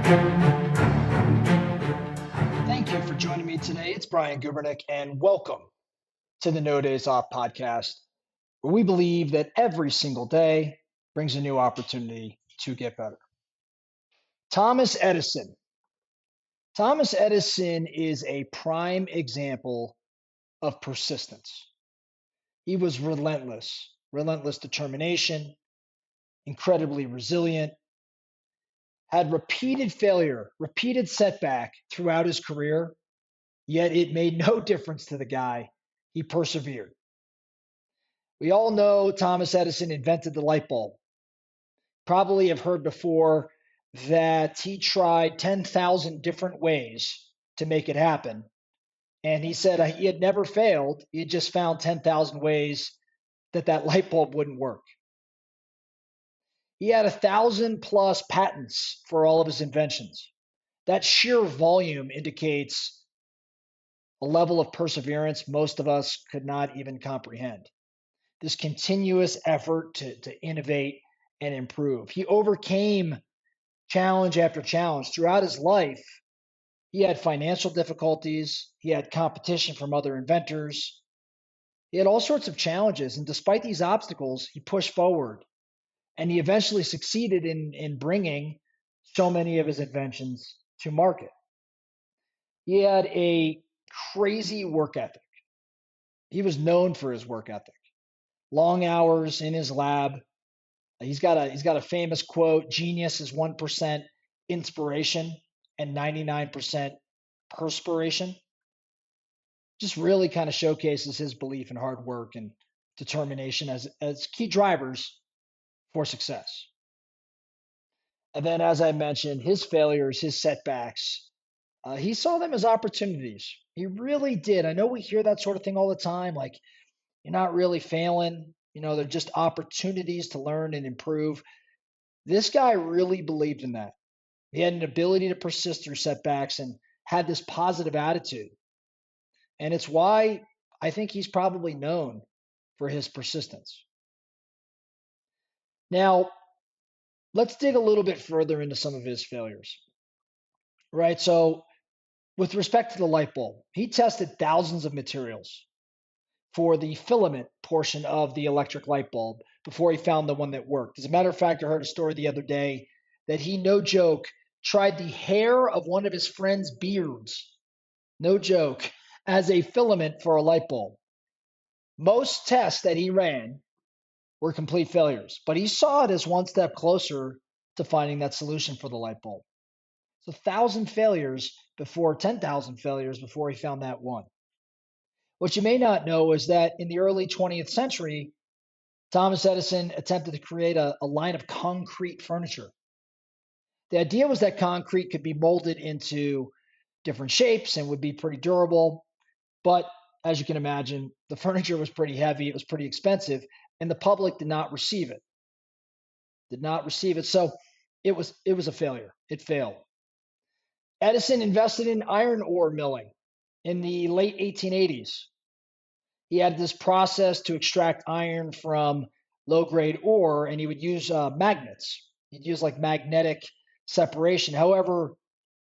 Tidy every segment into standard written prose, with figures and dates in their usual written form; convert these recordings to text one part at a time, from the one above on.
Thank you for joining me today. It's Brian Gubernick, and welcome to the No Days Off podcast, where we believe that every single day brings a new opportunity to get better. Thomas Edison. Thomas Edison is a prime example of persistence. He was relentless determination, incredibly resilient, had repeated failure, repeated setback throughout his career, yet it made no difference to the guy. He persevered. We all know Thomas Edison invented the light bulb. Probably have heard before that he tried 10,000 different ways to make it happen. And he said he had never failed. He had just found 10,000 ways that light bulb wouldn't work. He had 1,000 plus patents for all of his inventions. That sheer volume indicates a level of perseverance most of us could not even comprehend. This continuous effort to innovate and improve. He overcame challenge after challenge throughout his life. He had financial difficulties, he had competition from other inventors, he had all sorts of challenges. And despite these obstacles, he pushed forward and he eventually succeeded in bringing so many of his inventions to market. He had a crazy work ethic. He was known for his work ethic. Long hours in his lab. He's got a famous quote: "Genius is 1% inspiration and 99% perspiration." Just really kind of showcases his belief in hard work and determination as key drivers for success. And then, as I mentioned, his failures, his setbacks, he saw them as opportunities. He really did. I know we hear that sort of thing all the time, like you're not really failing. They're just opportunities to learn and improve. This guy really believed in that. He had an ability to persist through setbacks and had this positive attitude. And it's why I think he's probably known for his persistence. Now, let's dig a little bit further into some of his failures, right? So, with respect to the light bulb, he tested thousands of materials for the filament portion of the electric light bulb before he found the one that worked. As a matter of fact, I heard a story the other day that he, no joke, tried the hair of one of his friend's beards, no joke, as a filament for a light bulb. Most tests that he ran were complete failures, but he saw it as one step closer to finding that solution for the light bulb. So 1,000 failures before 10,000 failures before he found that one. What you may not know is that in the early 20th century, Thomas Edison attempted to create a line of concrete furniture. The idea was that concrete could be molded into different shapes and would be pretty durable. But as you can imagine, the furniture was pretty heavy, it was pretty expensive, and the public did not receive it. Did not receive it. So it was a failure. It failed. Edison invested in iron ore milling in the late 1880s. He had this process to extract iron from low grade ore, and he would use magnets. He'd use like magnetic separation. However,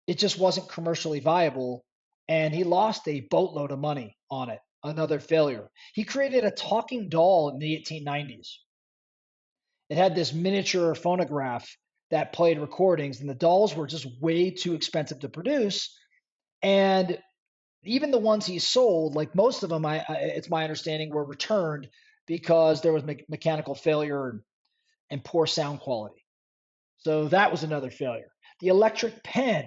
it just wasn't commercially viable, and he lost a boatload of money on it. Another failure. He created a talking doll in the 1890s. It had this miniature phonograph that played recordings, and the dolls were just way too expensive to produce. And even the ones he sold, like most of them, it's my understanding, were returned because there was mechanical failure and poor sound quality. So that was another failure. The electric pen,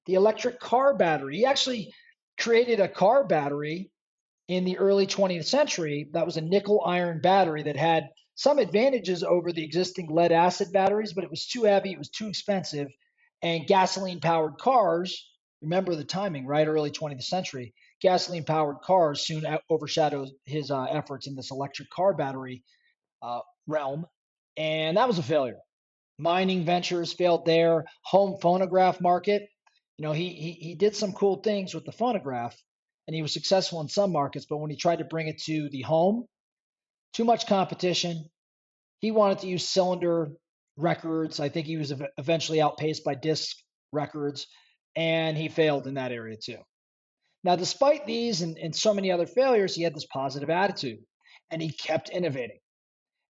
the electric car battery. He actually created a car battery in the early 20th century that was a nickel iron battery that had some advantages over the existing lead acid batteries, but it was too heavy, it was too expensive, and gasoline powered cars, remember the timing, right? Early 20th century, gasoline powered cars soon overshadowed his efforts in this electric car battery realm, and that was a failure. Mining ventures failed there. Home phonograph market. He did some cool things with the phonograph, and he was successful in some markets. But when he tried to bring it to the home, too much competition. He wanted to use cylinder records. I think he was eventually outpaced by disc records, and he failed in that area too. Now, despite these and so many other failures, he had this positive attitude and he kept innovating.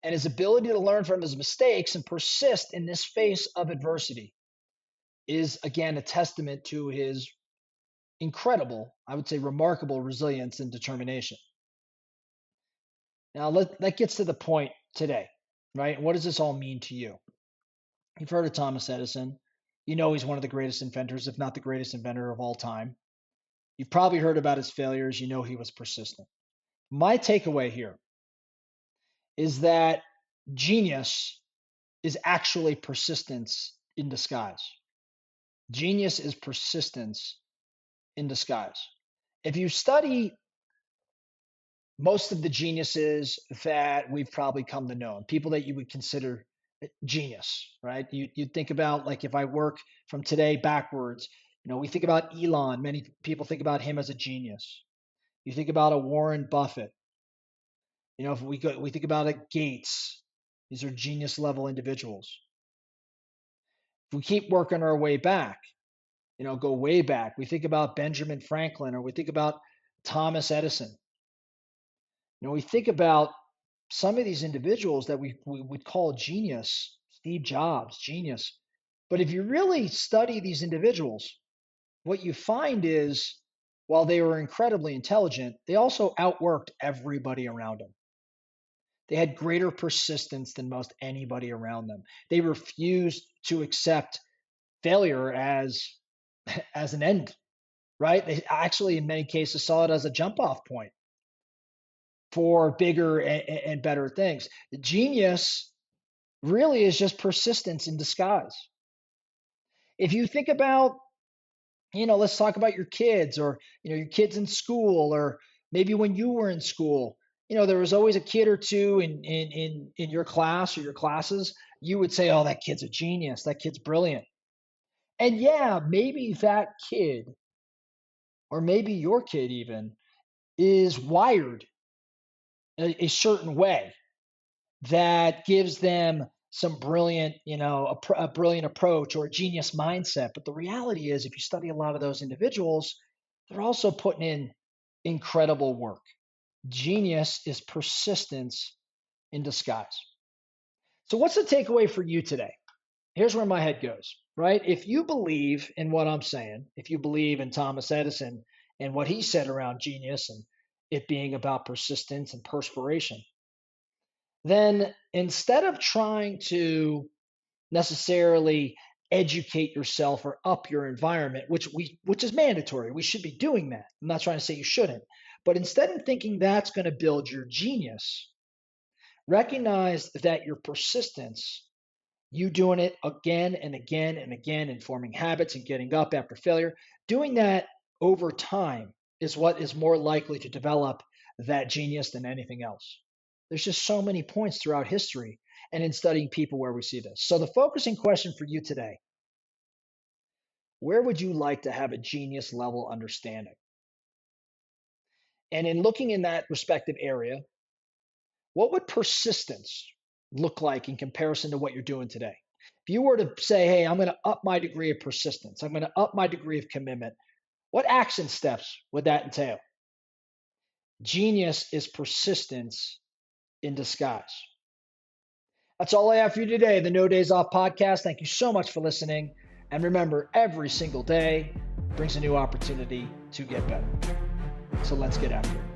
And his ability to learn from his mistakes and persist in this face of adversity is, again, a testament to his incredible, I would say remarkable resilience and determination. Now, that gets to the point today, right? What does this all mean to you? You've heard of Thomas Edison. You know he's one of the greatest inventors, if not the greatest inventor of all time. You've probably heard about his failures. You know he was persistent. My takeaway here is that genius is actually persistence in disguise. Genius is persistence in disguise. If you study most of the geniuses that we've probably come to know, people that you would consider genius, right? You think about, like, if I work from today backwards, we think about Elon. Many people think about him as a genius. You think about a Warren Buffett. If we think about a Gates. These are genius level individuals. If we keep working our way back, go way back, we think about Benjamin Franklin, or we think about Thomas Edison. We think about some of these individuals that we would call genius. Steve Jobs, genius. But if you really study these individuals, what you find is, while they were incredibly intelligent, they also outworked everybody around them. They had greater persistence than most anybody around them. They refused to accept failure as an end, right? They actually, in many cases, saw it as a jump off point for bigger and better things. Genius really is just persistence in disguise. If you think about, let's talk about your kids, or, your kids in school, or maybe when you were in school, there was always a kid or two in your class or your classes. You would say, oh, that kid's a genius. That kid's brilliant. And yeah, maybe that kid, or maybe your kid even, is wired a certain way that gives them some brilliant, a brilliant approach or a genius mindset. But the reality is, if you study a lot of those individuals, they're also putting in incredible work. Genius is persistence in disguise. So what's the takeaway for you today? Here's where my head goes, right? If you believe in what I'm saying, if you believe in Thomas Edison and what he said around genius and it being about persistence and perspiration, then instead of trying to necessarily educate yourself or up your environment, which is mandatory, we should be doing that. I'm not trying to say you shouldn't, but instead of thinking that's going to build your genius, recognize that your persistence, you doing it again and again and again and forming habits and getting up after failure, doing that over time is what is more likely to develop that genius than anything else. There's just so many points throughout history and in studying people where we see this. So the focusing question for you today: where would you like to have a genius level understanding? And in looking in that respective area, what would persistence look like in comparison to what you're doing today? If you were to say, hey, I'm going to up my degree of persistence, I'm going to up my degree of commitment, what action steps would that entail? Genius is persistence in disguise. That's all I have for you today, the No Days Off podcast. Thank you so much for listening. And remember, every single day brings a new opportunity to get better. So let's get after it.